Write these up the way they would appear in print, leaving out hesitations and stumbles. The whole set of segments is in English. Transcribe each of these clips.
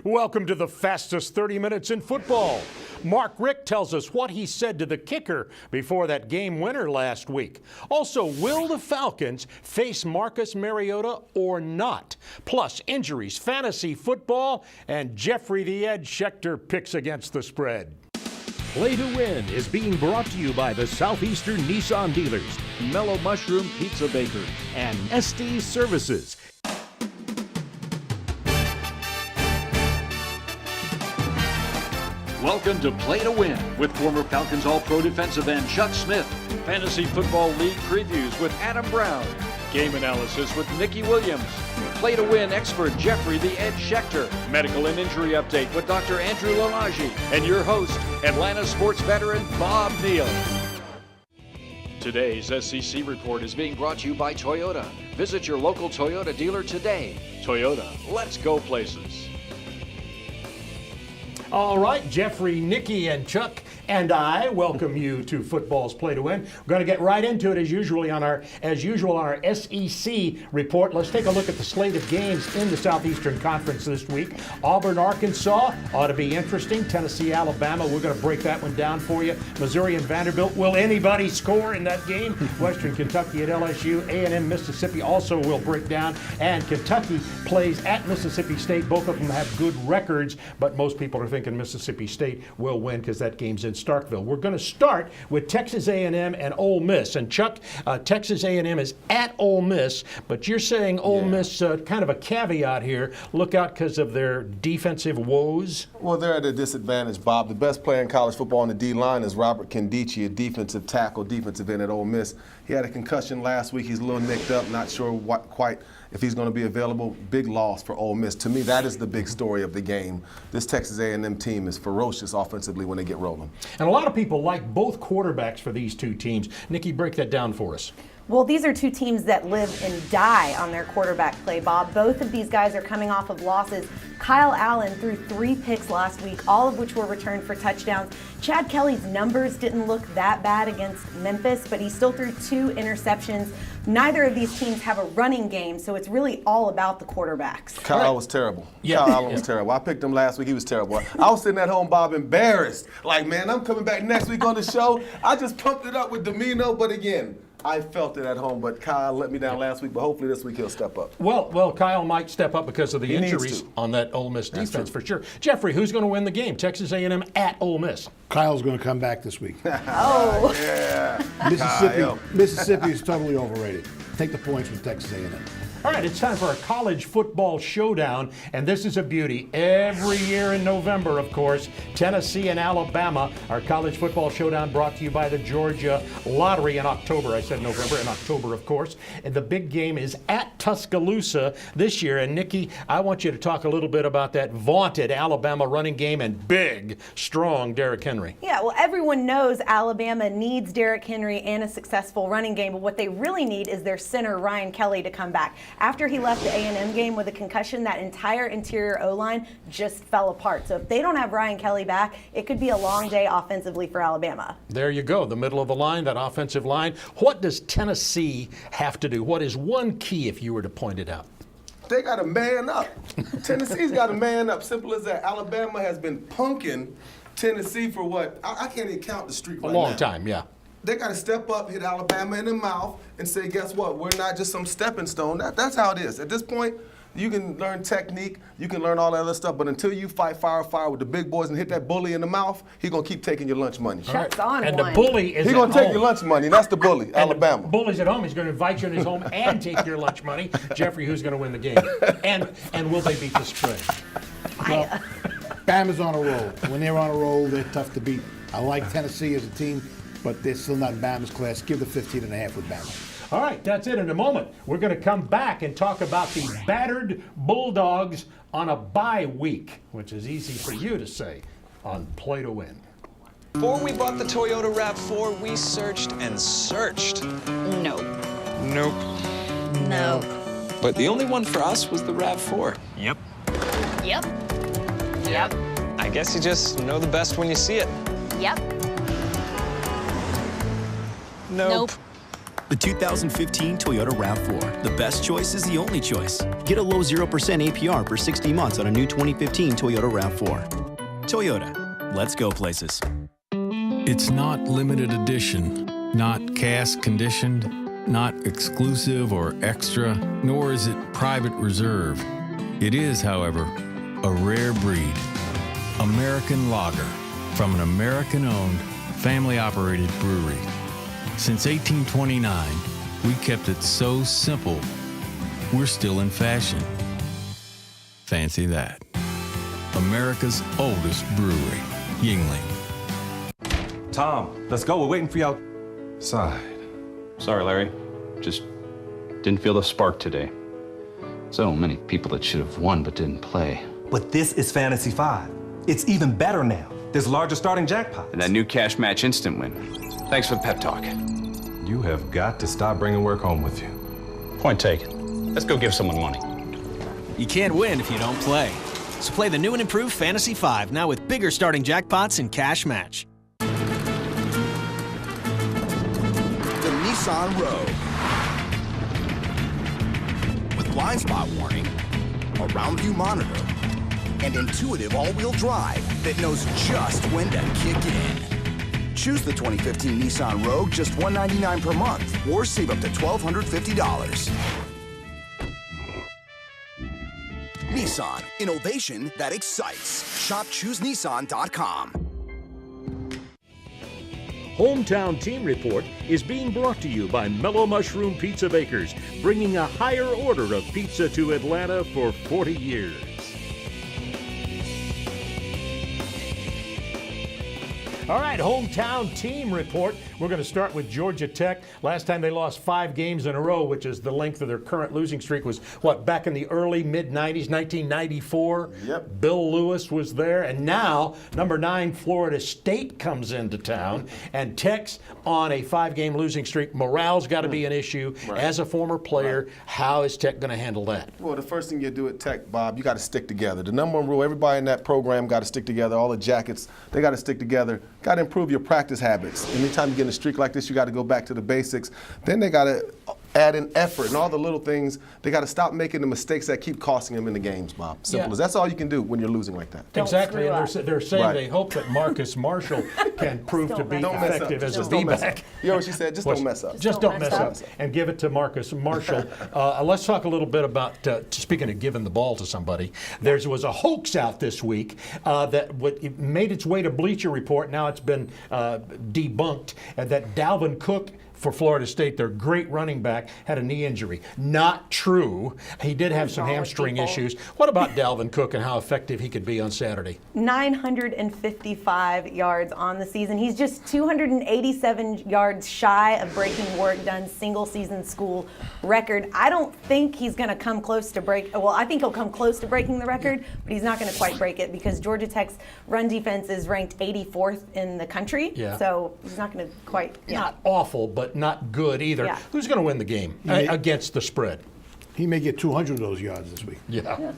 Welcome to the fastest 30 minutes in football. Mark Richt tells us what he said to the kicker before that game winner last week. Also, will the Falcons face Marcus Mariota or not? Plus, injuries, fantasy football, and Jeffrey the Ed Schechter picks against the spread. Play to Win is being brought to you by the Southeastern Nissan dealers, Mellow Mushroom Pizza Baker, and SD Services. Welcome to Play to Win with former Falcons All-Pro defensive end Chuck Smith, Fantasy Football League previews with Adam Brown, game analysis with Nikki Williams, Play to Win expert Jeffrey the Ed Schechter, medical and injury update with Dr. Andrew Lalage, and your host, Atlanta sports veteran Bob Neal. Today's SEC report is being brought to you by Toyota. Visit your local Toyota dealer today. Toyota, let's go places. All right, Jeffrey, Nikki, and Chuck and I welcome you to Football's Play to Win. We're going to get right into it as usual on our SEC report. Let's take a look at the slate of games in the Southeastern Conference this week. Auburn, Arkansas ought to be interesting. Tennessee, Alabama, we're going to break that one down for you. Missouri and Vanderbilt, will anybody score in that game? Western Kentucky at LSU, A&M, Mississippi also will break down. And Kentucky plays at Mississippi State. Both of them have good records, but most people are thinking Mississippi State will win because that game's in Starkville. We're going to start with Texas A&M and Ole Miss. And Chuck, Texas A&M is at Ole Miss, but you're saying Ole Miss, kind of a caveat here, look out because of their defensive woes? Well, they're at a disadvantage, Bob. The best player in college football on the D-line is Robert Kendichi, a defensive tackle, defensive end at Ole Miss. He had a concussion last week. He's a little nicked up, not sure quite if he's going to be available. Big loss for Ole Miss. To me, that is the big story of the game. This Texas A&M team is ferocious offensively when they get rolling. And a lot of people like both quarterbacks for these two teams. Nikki, break that down for us. Well, these are two teams that live and die on their quarterback play, Bob. Both of these guys are coming off of losses. Kyle Allen threw 3 picks last week, all of which were returned for touchdowns. Chad Kelly's numbers didn't look that bad against Memphis, but he still threw 2 interceptions. Neither of these teams have a running game, so it's really all about the quarterbacks. Kyle was terrible. Yeah. Kyle Allen was terrible. I picked him last week. He was terrible. I was sitting at home, Bob, embarrassed. Like, man, I'm coming back next week on the show. I just pumped it up with Domino, but again, I felt it at home, but Kyle let me down last week, but hopefully this week he'll step up. Well, Kyle might step up because of the injuries to. on that Ole Miss defense for sure. Jeffrey, who's going to win the game? Texas A&M at Ole Miss. Kyle's going to come back this week. Oh. Yeah. Mississippi is totally overrated. Take the points with Texas A&M. All right, it's time for our college football showdown, and this is a beauty. Every year in November, of course, Tennessee and Alabama, our college football showdown brought to you by the Georgia Lottery in October. I said November, in October, of course. And the big game is at Tuscaloosa this year. And Nikki, I want you to talk a little bit about that vaunted Alabama running game and big, strong Derrick Henry. Yeah, well, everyone knows Alabama needs Derrick Henry and a successful running game, but what they really need is their center, Ryan Kelly, to come back. After he left the A&M game with a concussion, that entire interior O-line just fell apart. So if they don't have Ryan Kelly back, it could be a long day offensively for Alabama. There you go, the middle of the line, that offensive line. What does Tennessee have to do? What is one key if you were to point it out? They got to man up. Tennessee's got to man up. Simple as that. Alabama has been punking Tennessee for what? I can't even count the streak right now. A long time, yeah. They got to step up, hit Alabama in the mouth, and say, guess what? We're not just some stepping stone. That's how it is. At this point, you can learn technique, you can learn all that other stuff, but until you fight fire with the big boys and hit that bully in the mouth, he's going to keep taking your lunch money. Shuts on And one. the bully is He's going to take your lunch money. That's the bully, Alabama. The bully's at home. He's going to invite you in his home and take your lunch money. Jeffrey, who's going to win the game? And will they beat the spread? Well, Bama's on a roll. When they're on a roll, they're tough to beat. I like Tennessee as a team, but they're still not in Bama's class. Give the 15.5 with Bama. All right, that's it. In a moment, we're going to come back and talk about the battered Bulldogs on a bye week, which is easy for you to say on Play to Win. Before we bought the Toyota RAV4, we searched and searched. Nope. Nope. No. But the only one for us was the RAV4. Yep. Yep. Yep. I guess you just know the best when you see it. Yep. Nope. The 2015 Toyota RAV4. The best choice is the only choice. Get a low 0% APR for 60 months on a new 2015 Toyota RAV4. Toyota, let's go places. It's not limited edition, not cast conditioned, not exclusive or extra, nor is it private reserve. It is, however, a rare breed. American lager from an American-owned, family-operated brewery. Since 1829, we kept it so simple, we're still in fashion. Fancy that. America's oldest brewery, Yingling. Tom, let's go. We're waiting for you outside. Sorry, Larry. Just didn't feel the spark today. So many people that should have won but didn't play. But this is Fantasy 5. It's even better now. There's larger starting jackpots. And that new cash match instant win. Thanks for the pep talk. You have got to stop bringing work home with you. Point taken. Let's go give someone money. You can't win if you don't play. So play the new and improved Fantasy 5, now with bigger starting jackpots and cash match. The Nissan Rogue. With blind spot warning, a round view monitor, and intuitive all-wheel drive that knows just when to kick in. Choose the 2015 Nissan Rogue, just $199 per month, or save up to $1,250. Nissan, innovation that excites. Shop ChooseNissan.com. Hometown Team Report is being brought to you by Mellow Mushroom Pizza Bakers, bringing a higher order of pizza to Atlanta for 40 years. All right, hometown team report. We're going to start with Georgia Tech. Last time they lost 5 games in a row, which is the length of their current losing streak, was what, back in the early mid-90s, 1994? Yep. Bill Lewis was there. And now, number 9, Florida State comes into town. And Tech's on a 5-game losing streak. Morale's got to be an issue. Right. As a former player, Right. how is Tech going to handle that? Well, the first thing you do at Tech, Bob, you got to stick together. The number one rule, everybody in that program got to stick together. All the Jackets, they got to stick together. Got to improve your practice habits. Anytime you get in a streak like this, you got to go back to the basics. Then they got to add in effort and all the little things. They got to stop making the mistakes that keep costing them in the games, Bob. Simple as that's all you can do when you're losing like that. Exactly, and they're saying Right. they hope that Marcus Marshall can prove to be effective as a B-back. You know what she said? Just don't mess up. Just don't mess up. And give it to Marcus Marshall. Let's talk a little bit about, speaking of giving the ball to somebody, there was a hoax out this week that it made its way to Bleacher Report. Now it's been debunked, that Dalvin Cook for Florida State, their great running back, had a knee injury. Not true. He did have some hamstring issues. What about Dalvin Cook and how effective he could be on Saturday? 955 yards on the season. He's just 287 yards shy of breaking Warwick Dunn's single-season school record. I don't think he's going to come close to I think he'll come close to breaking the record, but he's not going to quite break it because Georgia Tech's run defense is ranked 84th in the country. Yeah. So he's not going to quite. Yeah. Not awful, but not good either. Yeah. Who's going to win the game against the spread? He may get 200 of those yards this week. Yeah.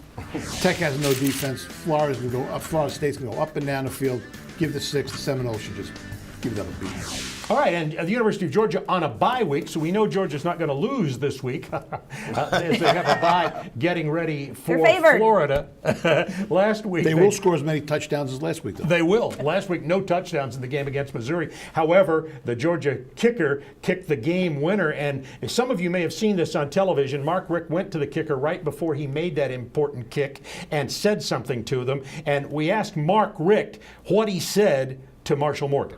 Tech has no defense. Florida State's going to go up and down the field. Give the 6. The Seminoles should just give them a beat. All right, and the University of Georgia on a bye week, so we know Georgia's not going to lose this week. They have a bye getting ready for Florida. Last week. They will score as many touchdowns as last week, though. They will. Last week, no touchdowns in the game against Missouri. However, the Georgia kicker kicked the game winner, and some of you may have seen this on television. Mark Richt went to the kicker right before he made that important kick and said something to them, and we asked Mark Richt what he said to Marshall Morgan.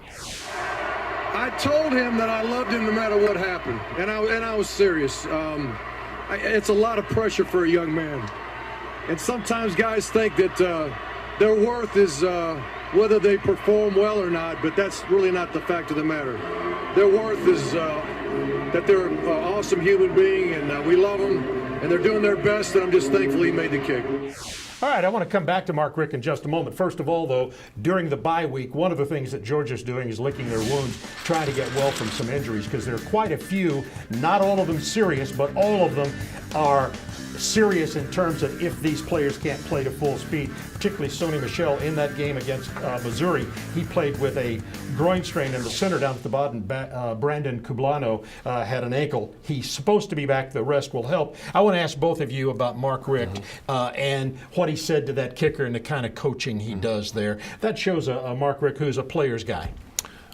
I told him that I loved him no matter what happened, and I was serious. It's a lot of pressure for a young man, and sometimes guys think that their worth is whether they perform well or not, but that's really not the fact of the matter. Their worth is that they're an awesome human being, and we love them, and they're doing their best, and I'm just thankful he made the kick. All right, I want to come back to Mark Richt in just a moment. First of all, though, during the bye week, one of the things that Georgia's doing is licking their wounds, trying to get well from some injuries, because there are quite a few, not all of them serious, but all of them are serious in terms of if these players can't play to full speed, particularly Sony Michel in that game against Missouri. He played with a groin strain in the center down at the bottom. Brandon Cublano had an ankle. He's supposed to be back. The rest will help. I want to ask both of you about Mark Richt and what he said to that kicker and the kind of coaching he does there. That shows a Mark Richt who's a player's guy.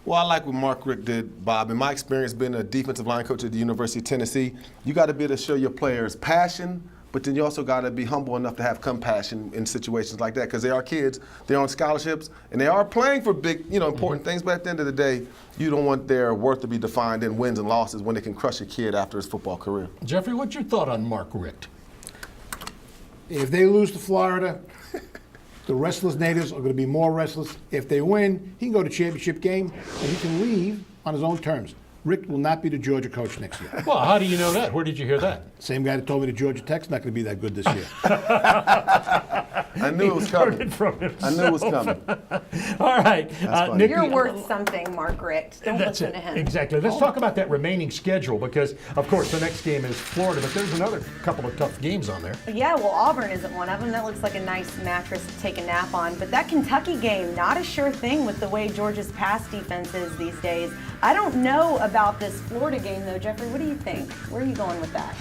Well, I like what Mark Richt did, Bob. In my experience being a defensive line coach at the University of Tennessee, you got to be able to show your players passion, but then you also got to be humble enough to have compassion in situations like that, because they are kids, they're on scholarships, and they are playing for big, important things, but at the end of the day, you don't want their worth to be defined in wins and losses when they can crush a kid after his football career. Jeffrey, what's your thought on Mark Richt? If they lose to Florida, the restless natives are going to be more restless. If they win, he can go to championship game, and he can leave on his own terms. Richt will not be the Georgia coach next year. Well, how do you know that? Where did you hear that? Same guy that told me the Georgia Tech's not going to be that good this year. I knew it was coming. I knew it was coming. All right. Nikki, you're worth something, Mark Richt. Don't listen to him. Exactly. Let's talk about that remaining schedule because, of course, the next game is Florida, but there's another couple of tough games on there. Yeah, well, Auburn isn't one of them. That looks like a nice mattress to take a nap on. But that Kentucky game, not a sure thing with the way Georgia's pass defense is these days. I don't know about this Florida game, though. Jeffrey, what do you think? Where are you going with that?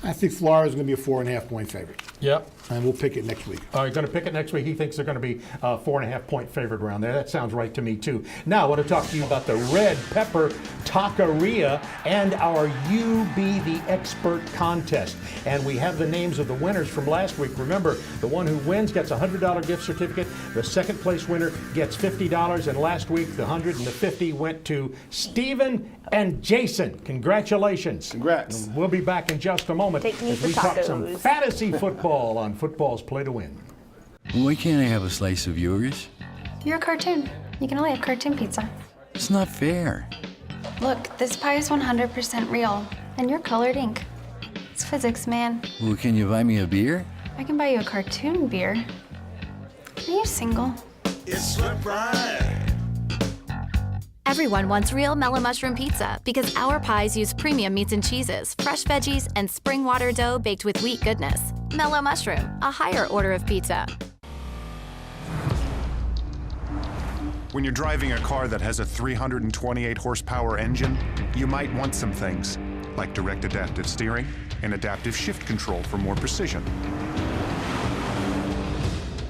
I think Florida's going to be a 4.5-point favorite. Yep. And we'll pick it next week. You're going to pick it next week. He thinks they're going to be 4.5-point favorite around there. That sounds right to me, too. Now, I want to talk to you about the Red Pepper Taqueria and our You Be the Expert contest. And we have the names of the winners from last week. Remember, the one who wins gets a $100 gift certificate. The second place winner gets $50. And last week, the 100 and the 50 went to Stephen and Jason. Congratulations. Congrats. And we'll be back in just a moment Take me as for we talk tacos. some fantasy football on Football's Play to Win. Why can't I have a slice of yours? You're a cartoon. You can only have cartoon pizza. It's not fair. Look, this pie is 100% real, and you're colored ink. It's physics, man. Well, can you buy me a beer? I can buy you a cartoon beer. Are you single? It's right. Everyone wants real Mellow Mushroom Pizza because our pies use premium meats and cheeses, fresh veggies, and spring water dough baked with wheat goodness. Mellow Mushroom, a higher order of pizza. When you're driving a car that has a 328 horsepower engine, you might want some things, like direct adaptive steering and adaptive shift control for more precision.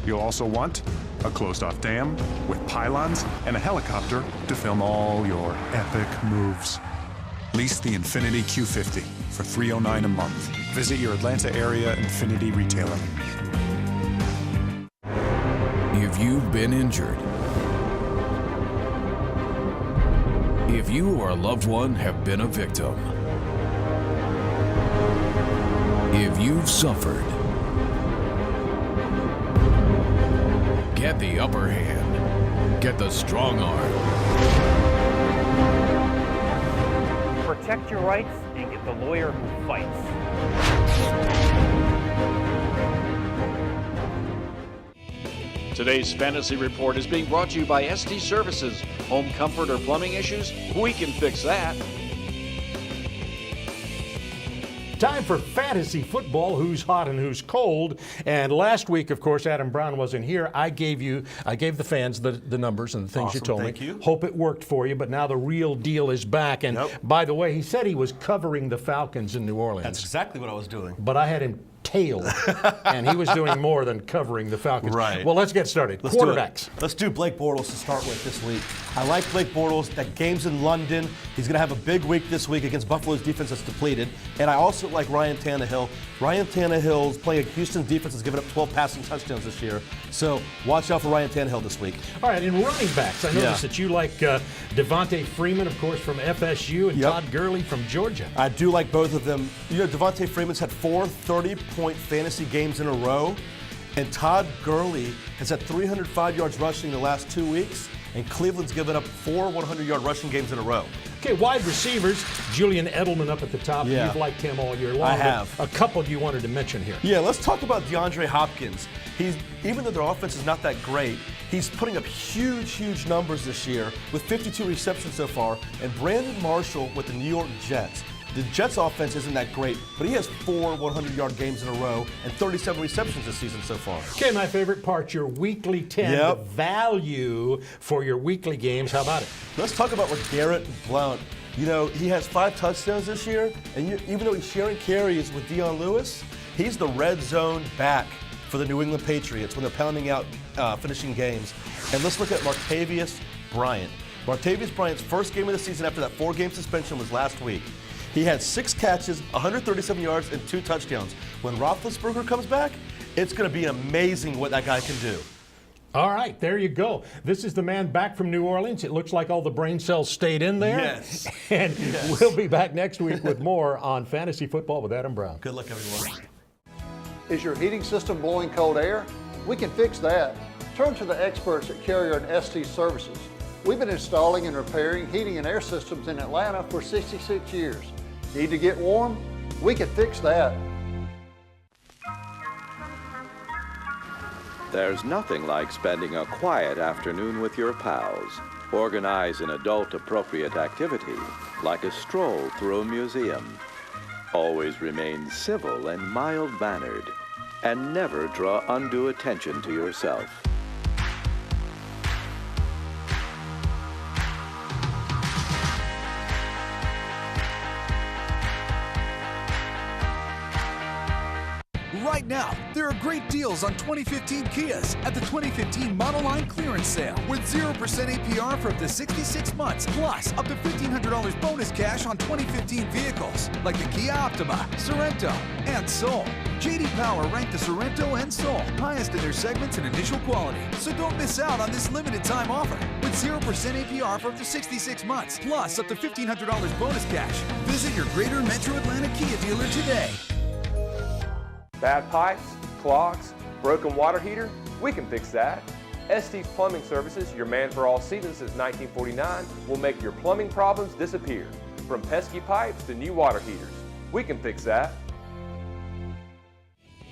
You'll also want a closed-off dam with pylons and a helicopter to film all your epic moves. Lease the Infiniti Q50 for $309 a month. Visit your Atlanta area Infiniti retailer. If you've been injured, if you or a loved one have been a victim, if you've suffered, get the upper hand. Get the strong arm. Protect your rights and get the lawyer who fights. Today's Fantasy Report is being brought to you by ST Services. Home comfort or plumbing issues? We can fix that. Time for fantasy football, who's hot and who's cold. And last week, of course, Adam Brown wasn't here. I gave the fans the numbers and the things Awesome, you told thank me. you. Hope it worked for you, but now the real deal is back. And by the way, he said he was covering the Falcons in New Orleans. That's exactly what I was doing. But I had him tailed, and he was doing more than covering the Falcons. Right. Well, let's get started. Let's Quarterbacks. Let's do Blake Bortles to start with this week. I like Blake Bortles. That game's in London. He's going to have a big week this week against Buffalo's defense that's depleted. And I also like Ryan Tannehill. Ryan Tannehill's playing Houston's defense has given up 12 passing touchdowns this year. So watch out for Ryan Tannehill this week. All right, in running backs, I noticed that you like Devontae Freeman, of course, from FSU, and Todd Gurley from Georgia. I do like both of them. You know, Devontae Freeman's had 4 30-point fantasy games in a row, and Todd Gurley has had 305 yards rushing in the last 2 weeks, and Cleveland's given up 4 100-yard rushing games in a row. Okay, wide receivers, Julian Edelman up at the top. Yeah. You've liked him all year long. I have. A couple you wanted to mention here. Yeah, let's talk about DeAndre Hopkins. Even though their offense is not that great, he's putting up huge numbers this year with 52 receptions so far. And Brandon Marshall with the New York Jets The Jets' offense isn't that great, but he has 4 100-yard games in a row and 37 receptions this season so far. Okay, my favorite part, your weekly 10, the value for your weekly games. How about it? Let's talk about LeGarrette Blount. You know, he has 5 touchdowns this year, and even though he's sharing carries with Dion Lewis, he's the red zone back for the New England Patriots when they're pounding out finishing games. And let's look at Martavius Bryant. Martavius Bryant's first game of the season after that 4-game suspension was last week. He had 6 catches, 137 yards, and 2 touchdowns. When Roethlisberger comes back, it's going to be amazing what that guy can do. All right, there you go. This is the man back from New Orleans. It looks like all the brain cells stayed in there. Yes. And we'll be back next week with more on Fantasy Football with Adam Brown. Good luck, everyone. Is your heating system blowing cold air? We can fix that. Turn to the experts at Carrier and ST Services. We've been installing and repairing heating and air systems in Atlanta for 66 years. Need to get warm? We can fix that. There's nothing like spending a quiet afternoon with your pals. Organize an adult-appropriate activity, like a stroll through a museum. Always remain civil and mild-mannered, and never draw undue attention to yourself. Right now, there are great deals on 2015 Kias at the 2015 Model Line Clearance Sale with 0% APR for up to 66 months, plus up to $1,500 bonus cash on 2015 vehicles like the Kia Optima, Sorento, and Soul. J.D. Power ranked the Sorento and Soul highest in their segments in initial quality, so don't miss out on this limited time offer with 0% APR for up to 66 months, plus up to $1,500 bonus cash. Visit your Greater Metro Atlanta Kia dealer today. Bad pipes, clogs, broken water heater? We can fix that. Estes Plumbing Services, your man for all seasons since 1949, will make your plumbing problems disappear. From pesky pipes to new water heaters, we can fix that.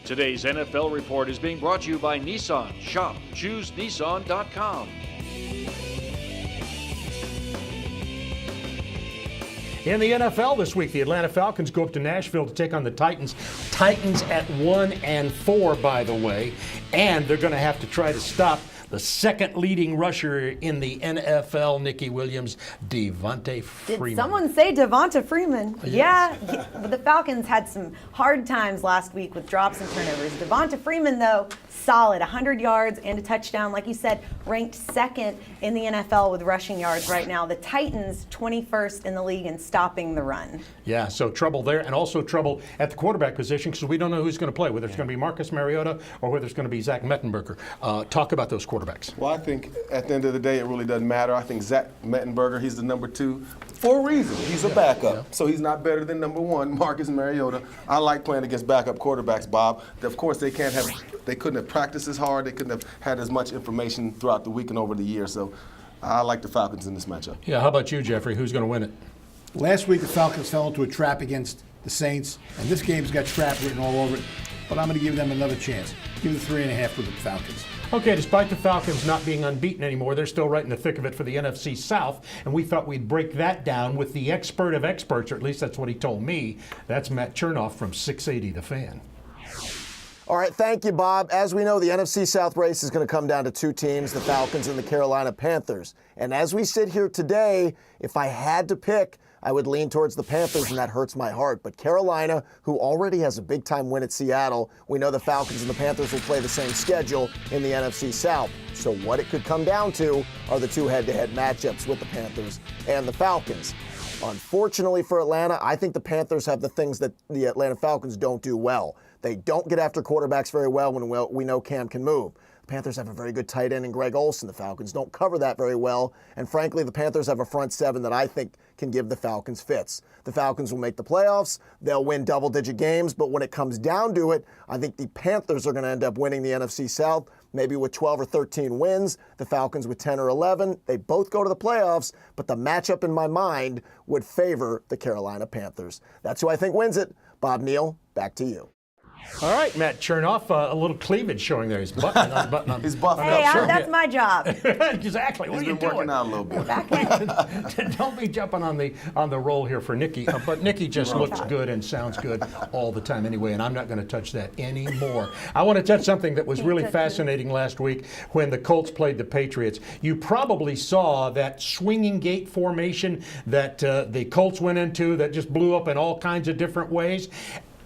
Today's NFL Report is being brought to you by Nissan. Shop ChooseNissan.com. In the NFL this week, the Atlanta Falcons go up to Nashville to take on the Titans. Titans at 1-4, by the way, and they're going to have to try to stop the second leading rusher in the NFL, Nicky Williams, Devonta Freeman. Did someone say Devonta Freeman? Yes. Yeah, the Falcons had some hard times last week with drops and turnovers. Devonta Freeman, though, solid, 100 yards and a touchdown. Like you said, ranked second in the NFL with rushing yards right now. The Titans, 21st in the league in stopping the run. Yeah, so trouble there, and also trouble at the quarterback position because we don't know who's going to play, whether it's going to be Marcus Mariota or whether it's going to be Zach Mettenberger. Talk about those quarterbacks. Well, I think at the end of the day, it really doesn't matter. I think Zach Mettenberger, he's the number 2 for a reason. He's a backup, so he's not better than number 1, Marcus Mariota. I like playing against backup quarterbacks, Bob. Of course, they couldn't have practiced as hard. They couldn't have had as much information throughout the week and over the year. So I like the Falcons in this matchup. Yeah, how about you, Jeffrey? Who's going to win it? Last week, the Falcons fell into a trap against the Saints, and this game's got trap written all over it. But I'm going to give them another chance. Give it 3.5 with the Falcons. Okay, despite the Falcons not being unbeaten anymore, they're still right in the thick of it for the NFC South, and we thought we'd break that down with the expert of experts, or at least that's what he told me. That's Matt Chernoff from 680 The Fan. All right, thank you, Bob. As we know, the NFC South race is going to come down to 2 teams, the Falcons and the Carolina Panthers. And as we sit here today, if I had to pick, I would lean towards the Panthers, and that hurts my heart. But Carolina, who already has a big-time win at Seattle, we know the Falcons and the Panthers will play the same schedule in the NFC South. So what it could come down to are the 2 head-to-head matchups with the Panthers and the Falcons. Unfortunately for Atlanta, I think the Panthers have the things that the Atlanta Falcons don't do well. They don't get after quarterbacks very well when we know Cam can move. The Panthers have a very good tight end in Greg Olsen. The Falcons don't cover that very well. And frankly, the Panthers have a front 7 that I think can give the Falcons fits. The Falcons will make the playoffs. They'll win double-digit games. But when it comes down to it, I think the Panthers are going to end up winning the NFC South, maybe with 12 or 13 wins. The Falcons with 10 or 11. They both go to the playoffs, but the matchup in my mind would favor the Carolina Panthers. That's who I think wins it. Bob Neal, back to you. All right, Matt Chernoff, a little cleavage showing there. He's buttoning on. He's buffing Hey, up. that's my job. Exactly. What He's are you been working doing? out a little bit. Don't be jumping on the roll here for Nikki. But Nikki just looks good and sounds good all the time anyway, and I'm not going to touch that anymore. I want to touch something that was really fascinating last week when the Colts played the Patriots. You probably saw that swinging gate formation that the Colts went into that just blew up in all kinds of different ways.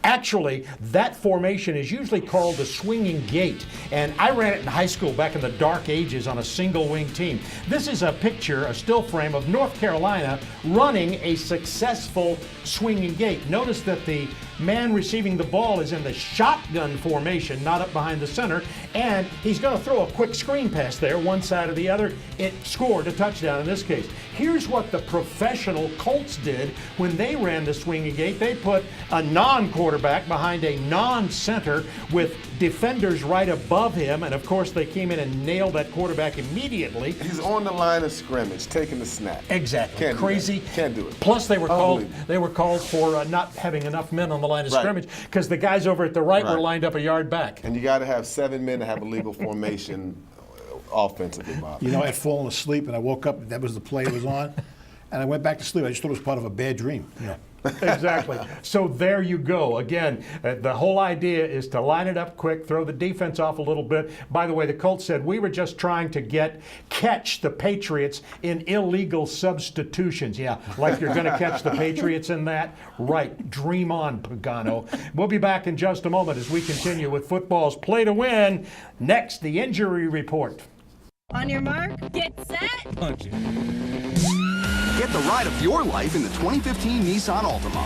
Actually, that formation is usually called the swinging gate, and I ran it in high school back in the dark ages on a single wing team. This is a picture, a still frame of North Carolina running a successful swinging gate. Notice that the man receiving the ball is in the shotgun formation, not up behind the center, and he's going to throw a quick screen pass there, one side or the other. It scored a touchdown in this case. Here's what the professional Colts did when they ran the swinging gate. They put a non-quarterback behind a non-center with defenders right above him, and of course they came in and nailed that quarterback immediately. He's on the line of scrimmage, taking the snap. Exactly. Can't Crazy. Can't do it. Plus they were called for not having enough men on the line of scrimmage because the guys over at the right were lined up a yard back. And you got to have 7 men to have a legal formation offensively, Bob. You know, I'd fallen asleep and I woke up, that was the play it was on, and I went back to sleep. I just thought it was part of a bad dream. You know. Exactly. So there you go. Again, the whole idea is to line it up quick, throw the defense off a little bit. By the way, the Colts said we were just trying to catch the Patriots in illegal substitutions. Yeah, like you're going to catch the Patriots in that? Right. Dream on, Pagano. We'll be back in just a moment as we continue with football's Play to Win. Next, the injury report. On your mark, get set, punch it. Get the ride of your life in the 2015 Nissan Altima.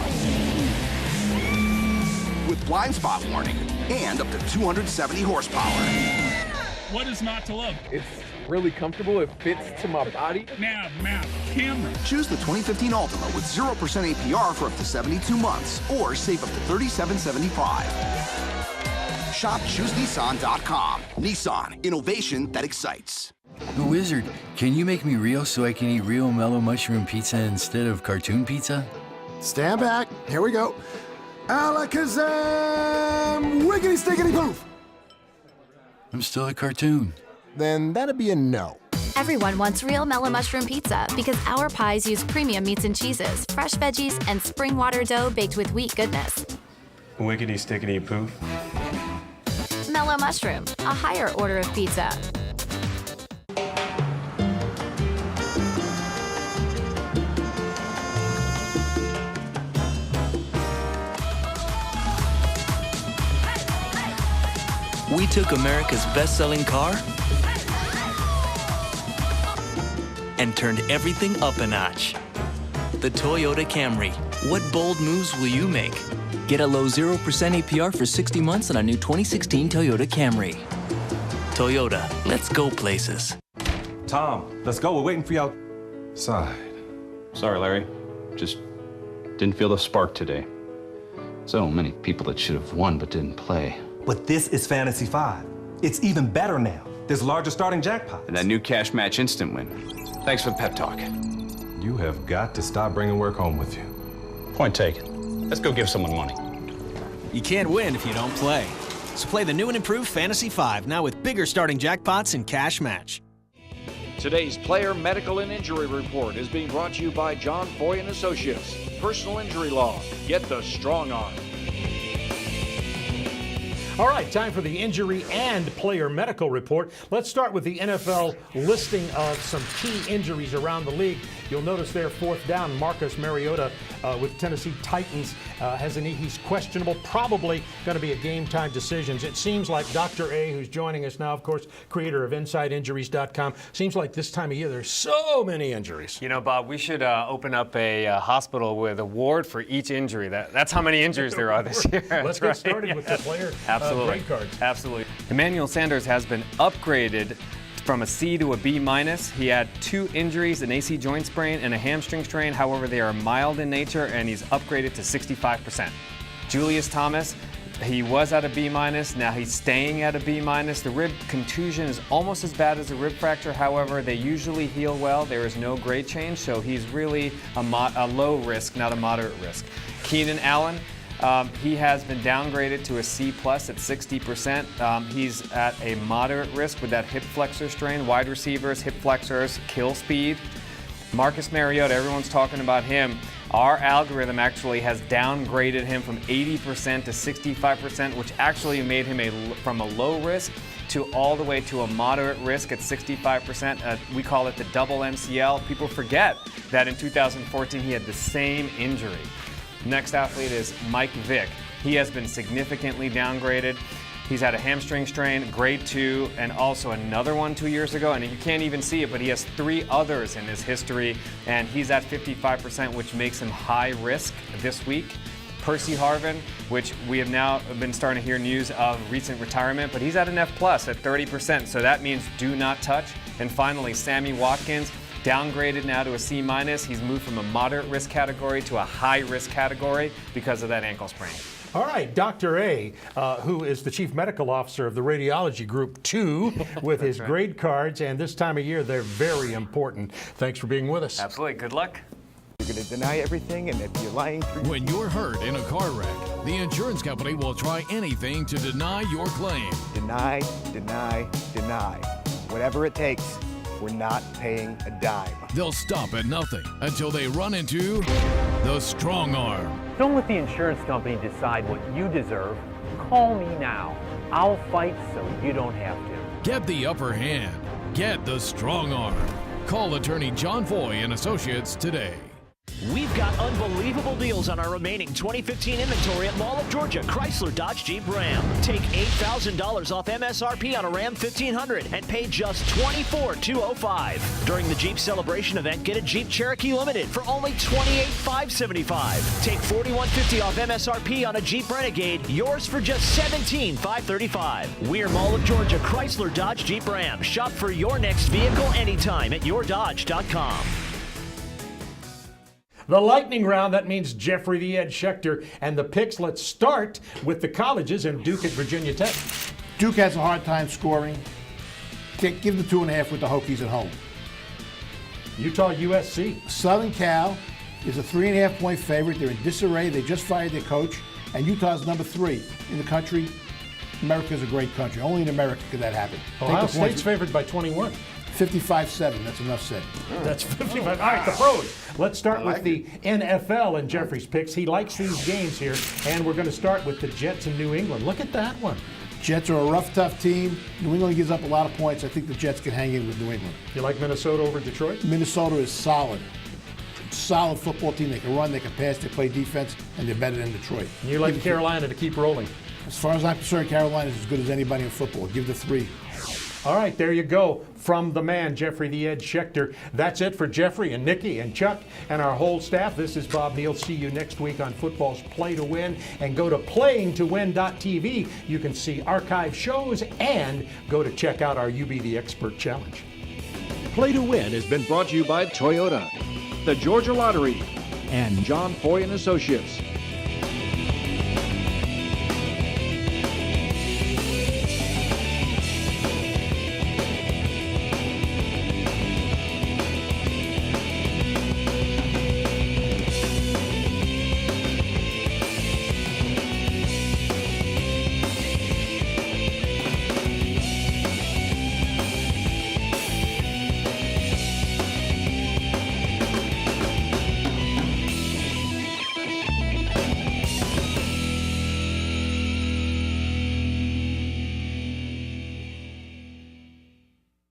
With blind spot warning and up to 270 horsepower. What is not to love? It's really comfortable. It fits to my body. Nav, camera. Choose the 2015 Altima with 0% APR for up to 72 months or save up to $37.75. Shop ChooseNissan.com. Nissan, innovation that excites. The Wizard, can you make me real so I can eat real mellow mushroom pizza instead of cartoon pizza? Stand back. Here we go. Alakazam! Wiggity stickity poof! I'm still a cartoon. Then that'd be a no. Everyone wants real mellow mushroom pizza because our pies use premium meats and cheeses, fresh veggies, and spring water dough baked with wheat goodness. Wiggity stickity poof. Mellow mushroom, a higher order of pizza. We took America's best-selling car and turned everything up a notch. The Toyota Camry. What bold moves will you make? Get a low 0% APR for 60 months on a new 2016 Toyota Camry. Toyota, let's go places. Tom, let's go. We're waiting for you outside. Sorry, Larry. Just didn't feel the spark today. So many people that should have won but didn't play. But this is Fantasy 5. It's even better now. There's larger starting jackpots. And that new cash match instant win. Thanks for the pep talk. You have got to stop bringing work home with you. Point taken. Let's go give someone money. You can't win if you don't play. So play the new and improved Fantasy 5, now with bigger starting jackpots and cash match. Today's Player Medical and Injury Report is being brought to you by John Foy & Associates. Personal injury law. Get the strong arm. All right, time for the injury and player medical report. Let's start with the NFL listing of some key injuries around the league. You'll notice there, fourth down, Marcus Mariota with Tennessee Titans has a knee. He's questionable, probably going to be a game-time decision. It seems like Dr. A, who's joining us now, of course, creator of InsideInjuries.com, seems like this time of year there's so many injuries. You know, Bob, we should open up a hospital with a ward for each injury. That's how many injuries there are this year. Let's get started with the player grade cards. Absolutely. Emmanuel Sanders has been upgraded from a C to a B-. He had 2 injuries, an AC joint sprain and a hamstring strain. However, they are mild in nature, and he's upgraded to 65%. Julius Thomas, he was at a B-. Now he's staying at a B-. The rib contusion is almost as bad as a rib fracture. However, they usually heal well. There is no grade change, so he's really a low risk, not a moderate risk. Keenan Allen, He has been downgraded to a C+ at 60%. He's at a moderate risk with that hip flexor strain. Wide receivers, hip flexors, kill speed. Marcus Mariota, everyone's talking about him. Our algorithm actually has downgraded him from 80% to 65%, which actually made him from a low risk to all the way to a moderate risk at 65%. We call it the double MCL. People forget that in 2014 he had the same injury. Next athlete is Mike Vick. He has been significantly downgraded. He's had a hamstring strain, grade 2, and also another one 2 years ago. And you can't even see it, but he has 3 others in his history, and he's at 55%, which makes him high risk this week. Percy Harvin, which we have now been starting to hear news of recent retirement, but he's at an F+ at 30%, so that means do not touch. And finally, Sammy Watkins, downgraded now to a C-. He's moved from a moderate risk category to a high risk category because of that ankle sprain. All right, Dr. A, who is the Chief Medical Officer of the Radiology Group 2 with his grade cards, and this time of year they're very important. Thanks for being with us. Absolutely. Good luck. You're going to deny everything, and if you're lying through... When you're hurt in a car wreck, the insurance company will try anything to deny your claim. Deny, deny, deny. Whatever it takes, we're not paying a dime. They'll stop at nothing until they run into the strong arm. Don't let the insurance company decide what you deserve. Call me now. I'll fight so you don't have to. Get the upper hand. Get the strong arm. Call attorney John Foy and Associates today. We've got unbelievable deals on our remaining 2015 inventory at Mall of Georgia, Chrysler, Dodge, Jeep, Ram. Take $8,000 off MSRP on a Ram 1500 and pay just $24,205. During the Jeep Celebration event, get a Jeep Cherokee Limited for only $28,575. Take $4,150 off MSRP on a Jeep Renegade, yours for just $17,535. We're Mall of Georgia, Chrysler, Dodge, Jeep, Ram. Shop for your next vehicle anytime at yourdodge.com. The lightning round, that means Jeffrey the Ed Schechter and the picks. Let's start with the colleges and Duke at Virginia Tech. Duke has a hard time scoring. Give the 2.5 with the Hokies at home. Utah USC. Southern Cal is a 3.5-point favorite. They're in disarray. They just fired their coach. And Utah's number 3 in the country. America's a great country. Only in America could that happen. Ohio State's favored by 21. 55-7, that's enough said. That's 55. All right, the pros. Let's start with the NFL and Jeffrey's picks. He likes these games here, and we're going to start with the Jets in New England. Look at that one. Jets are a rough, tough team. New England gives up a lot of points. I think the Jets can hang in with New England. You like Minnesota over Detroit? Minnesota is solid. Solid football team. They can run, they can pass, they play defense, and they're better than Detroit. You like Carolina to keep rolling? As far as I'm concerned, Carolina is as good as anybody in football. Give the 3. All right, there you go. From the man, Jeffrey the Ed Schechter. That's it for Jeffrey and Nikki and Chuck and our whole staff. This is Bob Neal. See you next week on Football's Play to Win. And go to playingtowin.tv. You can see archive shows and go to check out our You Be the Expert Challenge. Play to Win has been brought to you by Toyota, the Georgia Lottery, and John Foy and Associates.